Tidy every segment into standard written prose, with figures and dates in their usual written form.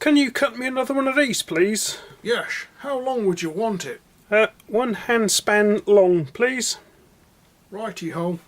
can you cut me another one of these, please? Yes. How long would you want it? 1 hand span long, please. Righty-ho.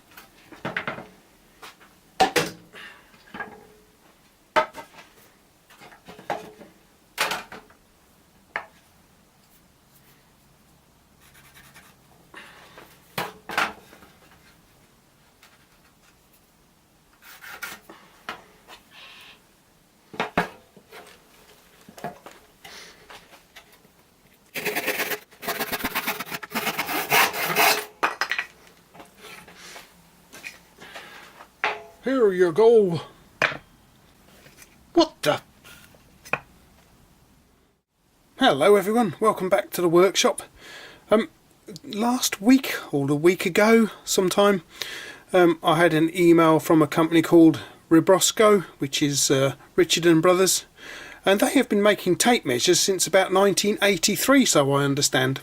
Here you go. What the? Hello everyone, welcome back to the workshop. Last week, or a week ago sometime, I had an email from a company called Ribrosco, which is Richard & Brothers, and they have been making tape measures since about 1983, so I understand.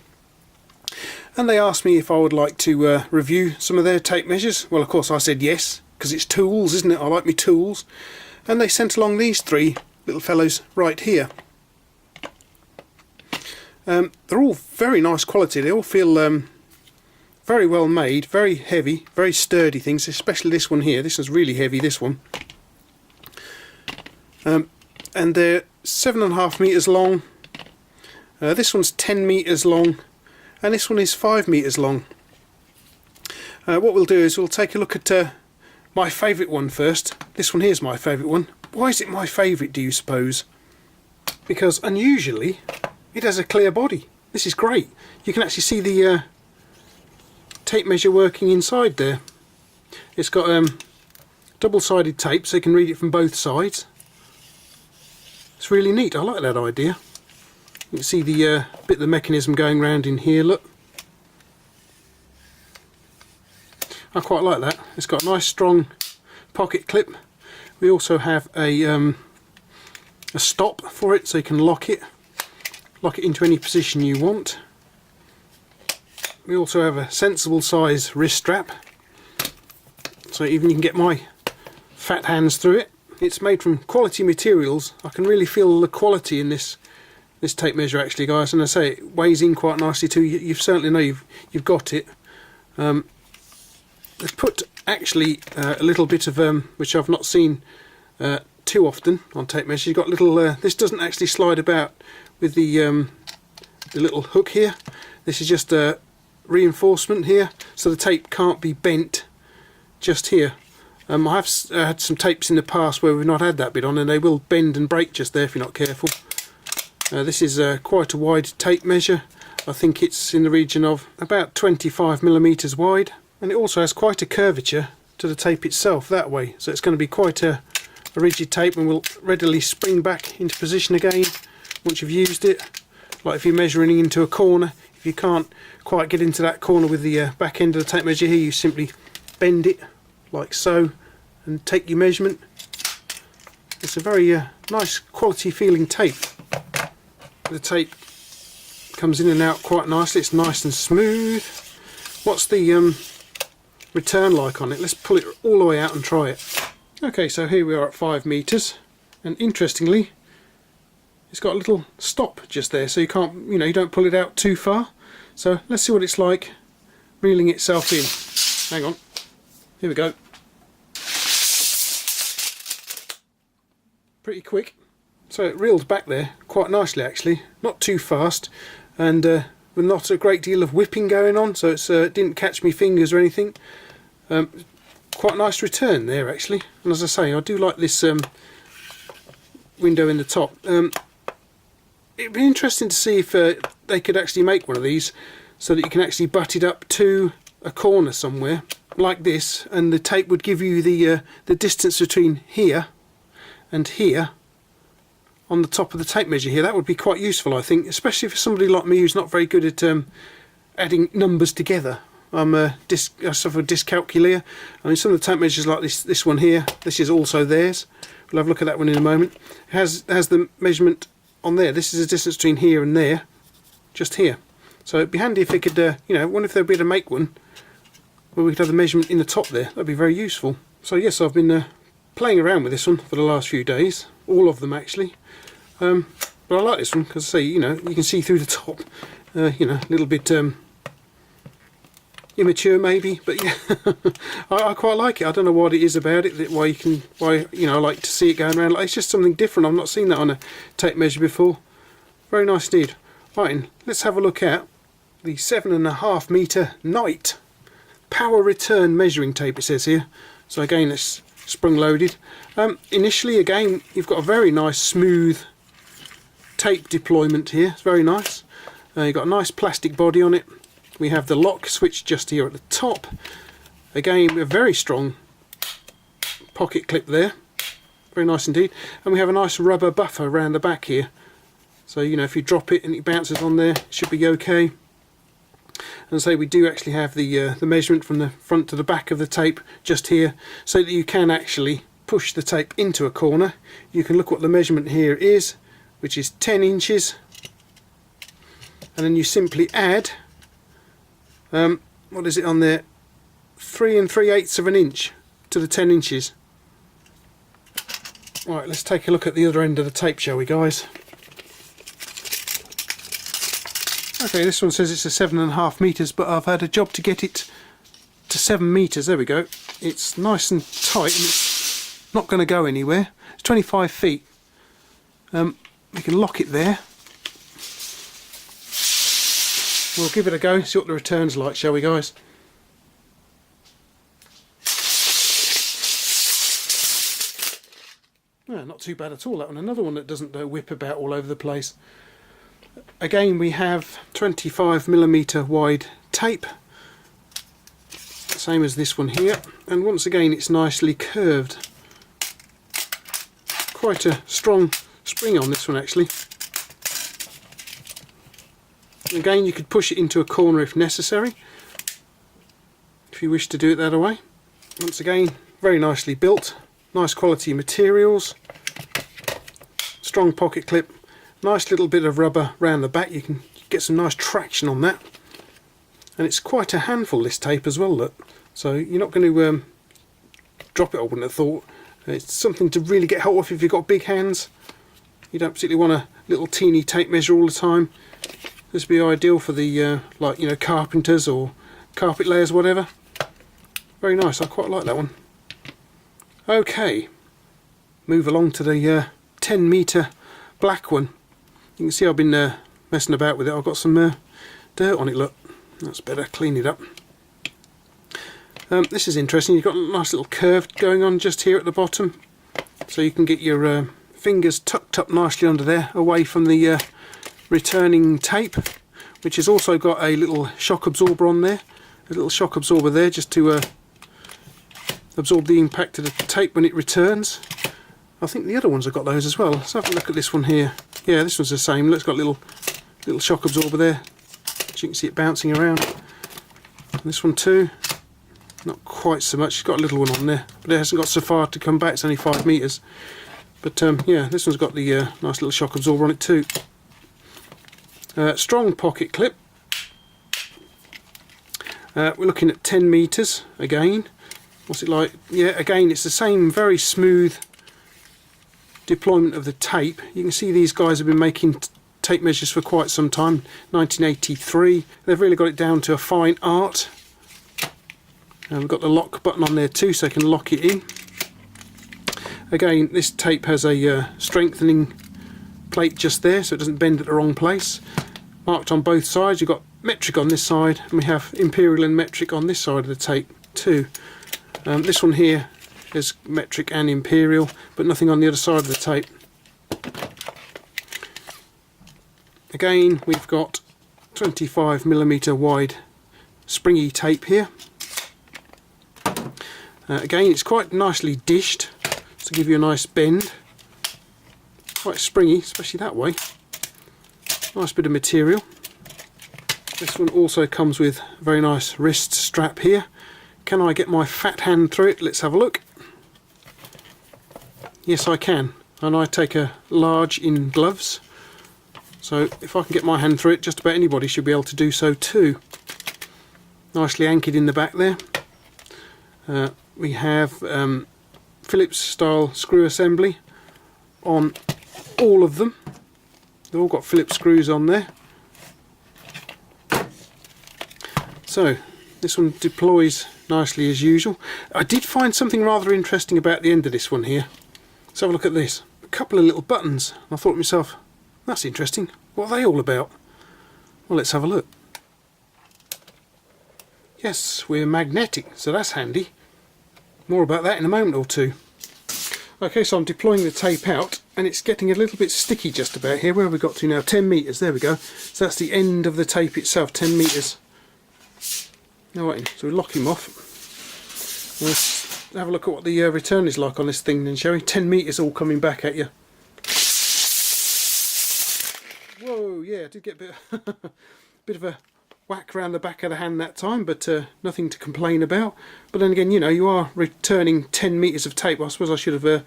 And they asked me if I would like to review some of their tape measures. Well, of course I said yes, because it's tools, isn't it? I like me tools. And they sent along these three little fellows right here. They're all very nice quality. They all feel very well made, very heavy, very sturdy things, especially this one here. This is really heavy, this one. And they're 7.5 metres long. This one's 10 metres long, and this one is 5 metres long. What we'll do is we'll take a look at my favourite one first. This one here's my favourite one. Why is it my favourite, do you suppose? Because unusually it has a clear body. This is great. You can actually see the tape measure working inside there. It's got double-sided tape so you can read it from both sides. It's really neat. I like that idea. You can see the bit of the mechanism going round in here, look. I quite like that. It's got a nice strong pocket clip. We also have a stop for it, so you can lock it into any position you want. We also have a sensible size wrist strap, so even you can get my fat hands through it. It's made from quality materials. I can really feel the quality in this tape measure actually, guys, and I say it weighs in quite nicely too. You certainly know you've got it. They've put actually a little bit of which I've not seen too often on tape measures. You've got little. This doesn't actually slide about with the little hook here. This is just a reinforcement here, so the tape can't be bent just here. I have had some tapes in the past where we've not had that bit on, and they will bend and break just there if you're not careful. This is quite a wide tape measure. I think it's in the region of about 25mm wide. And it also has quite a curvature to the tape itself that way, so it's going to be quite a rigid tape and will readily spring back into position again once you've used it. Like if you're measuring into a corner, if you can't quite get into that corner with the back end of the tape measure here, you simply bend it like so and take your measurement. It's a very nice quality feeling tape. The tape comes in and out quite nicely, it's nice and smooth. What's the return like on it? Let's pull it all the way out and try it. Okay, so here we are at 5 metres, and interestingly it's got a little stop just there, so you can't, you don't pull it out too far. So let's see what it's like reeling itself in. Hang on, here we go. Pretty quick. So it reeled back there quite nicely actually, not too fast, and with not a great deal of whipping going on, so it didn't catch me fingers or anything. Quite a nice return there actually, and as I say, I do like this window in the top. It'd be interesting to see if they could actually make one of these so that you can actually butt it up to a corner somewhere like this, and the tape would give you the distance between here and here on the top of the tape measure here. That would be quite useful, I think, especially for somebody like me who's not very good at adding numbers together. I suffer dyscalculia. I mean, some of the tape measures like this one here, this is also theirs. We'll have a look at that one in a moment. It has the measurement on there. This is the distance between here and there, just here. So it'd be handy if they could, I wonder if they'd be able to make one where we could have the measurement in the top there. That'd be very useful. So yes, I've been playing around with this one for the last few days, all of them actually. But I like this one because, say, you know, you can see through the top. You know, a little bit immature maybe, but yeah, I quite like it. I don't know what it is about it, why you know, I like to see it going around. It's just something different. I've not seen that on a tape measure before. Very nice indeed. Right, and let's have a look at the 7.5 metre Knight power return measuring tape, it says here. So again, it's sprung loaded. Initially, again, you've got a very nice smooth tape deployment here. It's very nice. You've got a nice plastic body on it. We have the lock switch just here at the top. Again, a very strong pocket clip there. Very nice indeed. And we have a nice rubber buffer around the back here. So, you know, if you drop it and it bounces on there, it should be okay. And so we do actually have the measurement from the front to the back of the tape just here, so that you can actually push the tape into a corner. You can look what the measurement here is, which is 10 inches. And then you simply add, what is it on there, 3 3/8 of an inch to the 10 inches. Right, let's take a look at the other end of the tape, shall we, guys? Okay, this one says it's a 7.5 metres, but I've had a job to get it to 7 metres. There we go. It's nice and tight, and it's not going to go anywhere. It's 25 feet. We can lock it there. We'll give it a go, see what the return's like, shall we, guys? Yeah, not too bad at all, that one. Another one that doesn't whip about all over the place. Again, we have 25mm wide tape, same as this one here, and once again it's nicely curved. Quite a strong spring on this one actually. Again, you could push it into a corner if necessary, if you wish to do it that way. Once again, very nicely built, nice quality materials, strong pocket clip, nice little bit of rubber around the back. You can get some nice traction on that, and it's quite a handful, this tape as well, look. So you're not going to drop it, I wouldn't have thought. It's something to really get hold of if you've got big hands. You don't particularly want a little teeny tape measure all the time. This would be ideal for the like, you know, carpenters or carpet layers, whatever. Very nice, I quite like that one. Okay, move along to the 10 metre black one. You can see I've been messing about with it. I've got some dirt on it, look. That's better, clean it up. This is interesting. You've got a nice little curve going on just here at the bottom, so you can get your fingers tucked up nicely under there, away from the returning tape, which has also got a little shock absorber on there. A little shock absorber there just to absorb the impact of the tape when it returns. I think the other ones have got those as well. Let's have a look at this one here. Yeah, this one's the same. It's got a little shock absorber there, so you can see it bouncing around. And this one too, not quite so much. It's got a little one on there, but it hasn't got so far to come back. It's only 5 metres. But yeah, this one's got the nice little shock absorber on it too. Strong pocket clip. We're looking at 10 metres again. What's it like? Yeah, again, it's the same very smooth deployment of the tape. You can see these guys have been making tape measures for quite some time. 1983. They've really got it down to a fine art. And we've got the lock button on there too, so I can lock it in. Again, this tape has a strengthening plate just there, so it doesn't bend at the wrong place. Marked on both sides. You've got metric on this side, and we have imperial and metric on this side of the tape too. This one here is metric and imperial, but nothing on the other side of the tape. Again, we've got 25mm wide springy tape here. Again, it's quite nicely dished to give you a nice bend. Quite springy, especially that way. Nice bit of material. This one also comes with a very nice wrist strap here. Can I get my fat hand through it? Let's have a look. Yes, I can, and I take a large in gloves, so if I can get my hand through it, just about anybody should be able to do so too. Nicely anchored in the back there. We have Phillips style screw assembly on all of them. They've all got Phillips screws on there. So this one deploys nicely as usual. I did find something rather interesting about the end of this one here. Let's have a look at this. A couple of little buttons. I thought to myself, that's interesting. What are they all about? Well, let's have a look. Yes, we're magnetic, so that's handy. More about that in a moment or two. Okay, so I'm deploying the tape out, and it's getting a little bit sticky just about here. Where have we got to now? 10 metres, there we go. So that's the end of the tape itself, 10 metres. Now wait, so we lock him off. Let's have a look at what the return is like on this thing then, shall we? 10 metres all coming back at you. Whoa, yeah, I did get a bit of a whack around the back of the hand that time, but nothing to complain about. But then again, you know, you are returning 10 metres of tape. I suppose I should have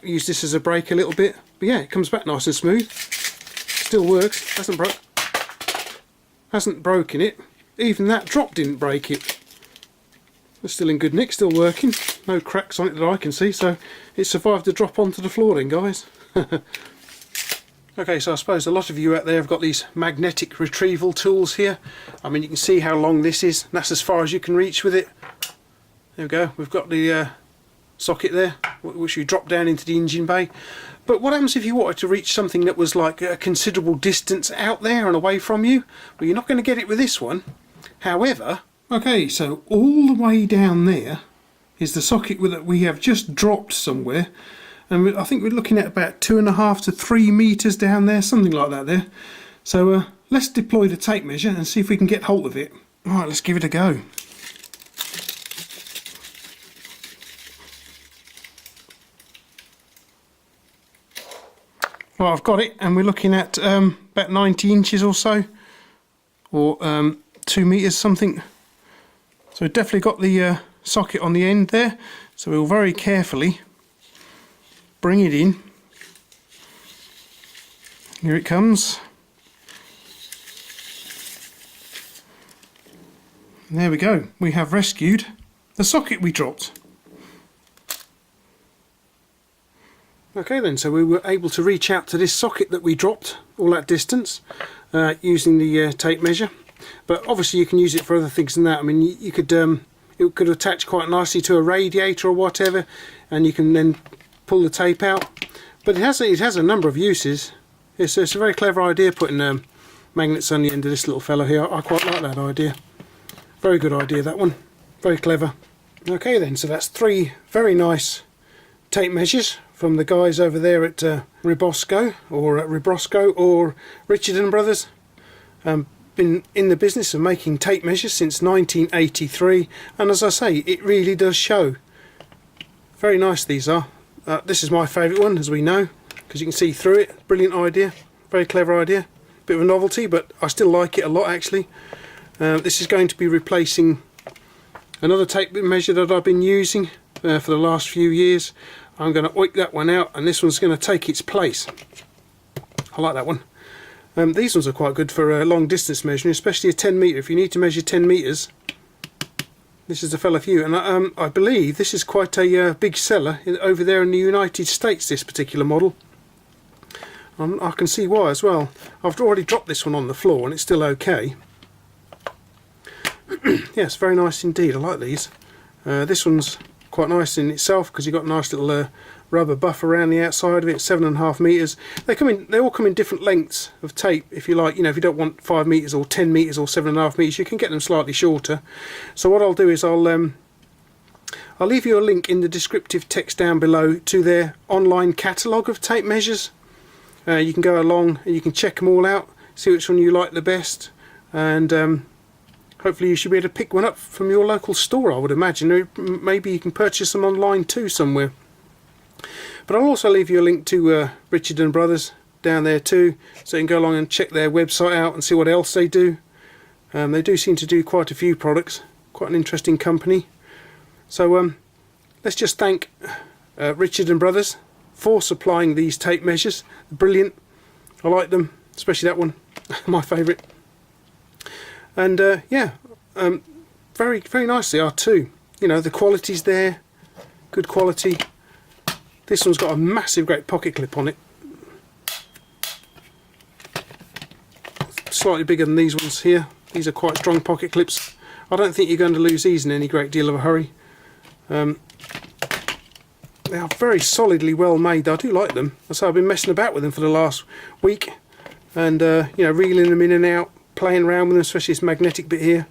used this as a brake a little bit. But yeah, it comes back nice and smooth. Still works. Hasn't broken it. Even that drop didn't break it. It's still in good nick, still working. No cracks on it that I can see, so it survived the drop onto the floor then, guys. Okay, so I suppose a lot of you out there have got these magnetic retrieval tools here. I mean, you can see how long this is. That's as far as you can reach with it. There we go. We've got the socket there, which you drop down into the engine bay. But what happens if you wanted to reach something that was like a considerable distance out there and away from you? Well, you're not going to get it with this one. However, okay, so all the way down there is the socket that we have just dropped somewhere. And I think we're looking at about 2.5 to 3 metres down there, something like that there. So let's deploy the tape measure and see if we can get hold of it. Alright, let's give it a go. Well, I've got it, and we're looking at about 90 inches or so, or 2 metres something. So we've definitely got the socket on the end there, so we'll very carefully bring it in. Here it comes. And there we go. We have rescued the socket we dropped. Okay then, so we were able to reach out to this socket that we dropped all that distance using the tape measure. But obviously you can use it for other things than that. I mean, you could it could attach quite nicely to a radiator or whatever, and you can then pull the tape out. But it has a number of uses. It's a very clever idea putting magnets on the end of this little fellow here. I quite like that idea. Very good idea, that one. Very clever. Okay then, so that's 3 very nice tape measures from the guys over there at Ribrosco or Richard & Brothers. Been in the business of making tape measures since 1983, and as I say, it really does show. Very nice these are. This is my favourite one, as we know, because you can see through it. Brilliant idea, very clever idea. Bit of a novelty, but I still like it a lot actually. This is going to be replacing another tape measure that I've been using for the last few years. I'm going to oink that one out, and this one's going to take its place. I like that one. These ones are quite good for long distance measuring, especially a 10 metre. If you need to measure 10 metres, this is the fella for you. And I believe this is quite a big seller over there in the United States, this particular model. I can see why as well. I've already dropped this one on the floor and it's still okay. Yes, very nice indeed. I like these. This one's quite nice in itself because you've got a nice little rubber buff around the outside of it. 7.5 metres. They all come in different lengths of tape. If you like, you know, if you don't want 5 metres or 10 metres or 7.5 metres, you can get them slightly shorter. So what I'll do is I'll leave you a link in the descriptive text down below to their online catalogue of tape measures. You can go along and you can check them all out, see which one you like the best, and hopefully you should be able to pick one up from your local store, I would imagine. Maybe you can purchase them online too somewhere. But I'll also leave you a link to Richard & Brothers down there too, so you can go along and check their website out and see what else they do. They do seem to do quite a few products, quite an interesting company. So let's just thank Richard & Brothers for supplying these tape measures. Brilliant. I like them, especially that one, my favourite. And yeah, very, very nice they are too. You know, the quality's there, good quality. This one's got a massive great pocket clip on it. slightly bigger than these ones here. These are quite strong pocket clips. I don't think you're going to lose these in any great deal of a hurry. They are very solidly well made. I do like them. So I've been messing about with them for the last week, and you know, reeling them in and out, playing around with them, especially this magnetic bit here.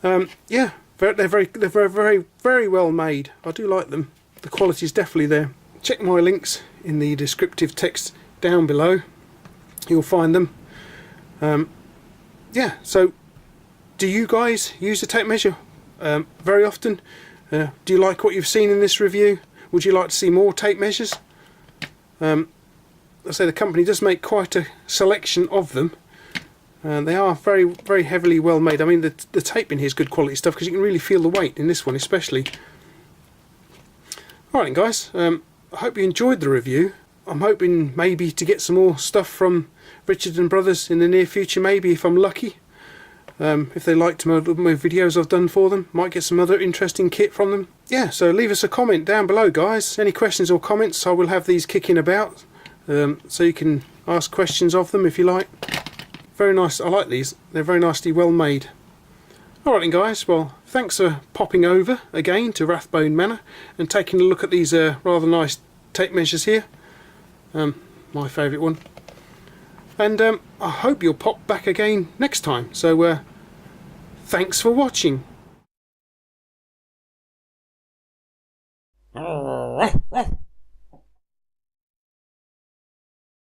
Yeah, they're very well made. I do like them. The quality is definitely there. Check my links in the descriptive text down below. You'll find them. Yeah. So, do you guys use the tape measure very often? Do you like what you've seen in this review? Would you like to see more tape measures? I say the company does make quite a selection of them. They are very heavily well made. I mean, the tape in here is good quality stuff, because you can really feel the weight in this one especially. Alright then guys, I hope you enjoyed the review. I'm hoping maybe to get some more stuff from Richard and Brothers in the near future, maybe if I'm lucky. If they liked my videos I've done for them, might get some other interesting kit from them. Yeah, so leave us a comment down below guys. Any questions or comments, I will have these kicking about, so you can ask questions of them if you like. Very nice, I like these, they're very nicely well made. Alright then guys, well thanks for popping over again to Rathbone Manor and taking a look at these rather nice tape measures here. My favourite one. And I hope you'll pop back again next time. So thanks for watching. Ruff, ruff.